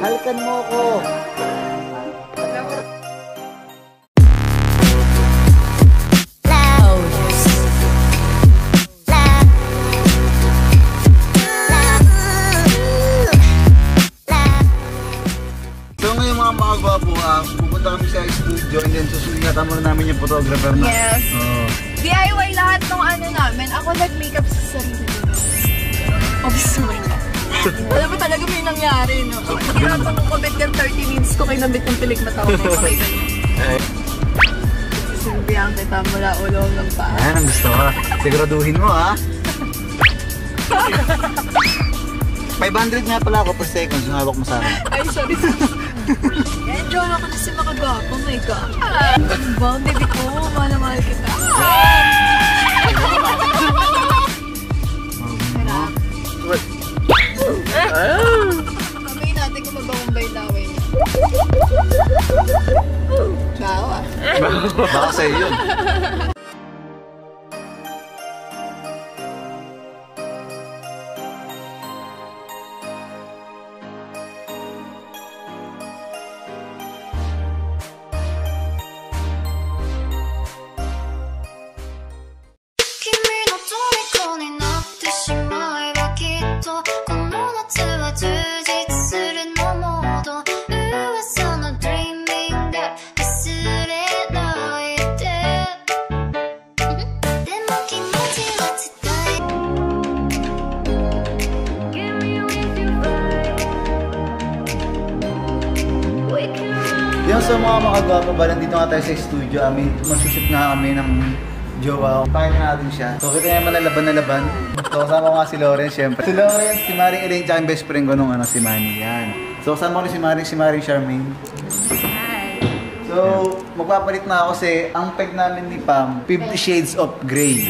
Halikan mo ko. Pupunta kami sa studio and then susungatan muna namin yung photographer na. Yes. DIY lahat ng ano namin. Ako nag-makeup sa sarili ko. Obviously. Alam mo talaga may nangyari, no? Hirapan ko kabit yung 30 minutes ko kayo nabit ng pilik mata ko. Sisilbihan kita mula ulo ng paa. Ayan, ang gusto ko. Siguraduhin mo, ha? 500 nga pala ako per second. Sumabak mo sa akin. Ay, sorry. Enjoy ako kasi makagwapo. Oh my God. Ba, baby ko, mahal na mahal kita. Kamay natin kung magbabombay laway niya. Ciao ah. Baka sa'yo yun. Yung sa mga makagwapo ba, nandito nga tayo sa studio. Magsushoot nga kami ng jowa. Pakita natin siya. So kita naman na laban. So kasama ko nga si Lawrence, syempre. Si Lawrence, si Maring Elaine, tsaka yung best friend ko nung si Manny. Yan. So kasama ko si Maring Charmaine. Hi. So magpapalit na ako kasi ang peg namin ni Pam, 50 Shades of Grey.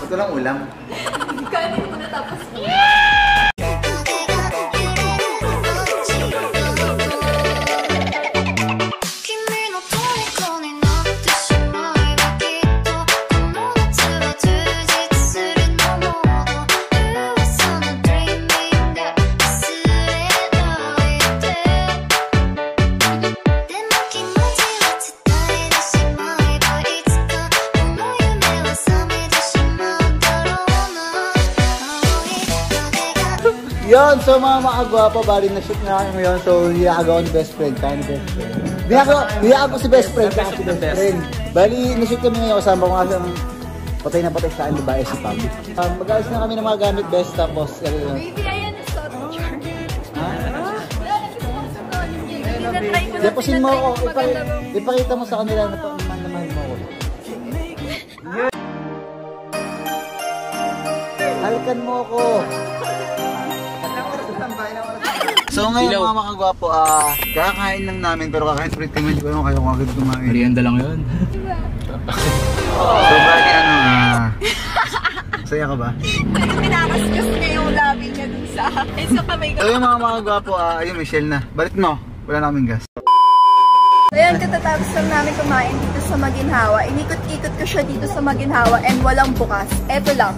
Ito lang ulam. Kanin mo na tapos. Yun, so mga makagwapo, bali na shoot na kami ngayon. So, hiyagaw ni best friend, kaya ni best friend. Hiyagaw si best friend, kaya si best friend. Bali, na-shoot kami ngayon, kasama ko nga siyang patay na patay sa akin, babae si Pam. Mag-aayos na kami ng mga gamit best, tapos... Baby, ayan na sa charge. Ha? Tinatry ko na, Deposin mo ako. maganda mo. Ipakita mo sa kanila na mahal mo ako. Halikan mo ako. So ngayon mga makagwapo, kakain lang namin pero kakain ulit kami. Hindi ko alam kayo kung agad kumain. Merienda lang yun. So bali saya ka ba? Pinakaskas niya yung labi niya dun sa akin. So kamay So yung mga makagwapo, ayun Michelle na. Balik mo, wala na kaming gas. So yan, katatapos lang namin kumain dito sa Maginhawa. Inikot-ikot ko siya dito sa Maginhawa and walang bukas. Eto lang.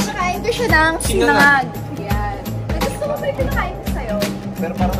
Pinakain ko siya ng sinangag. Yan. Gusto mo ba yung pinakain ko sa'yo? Pero parang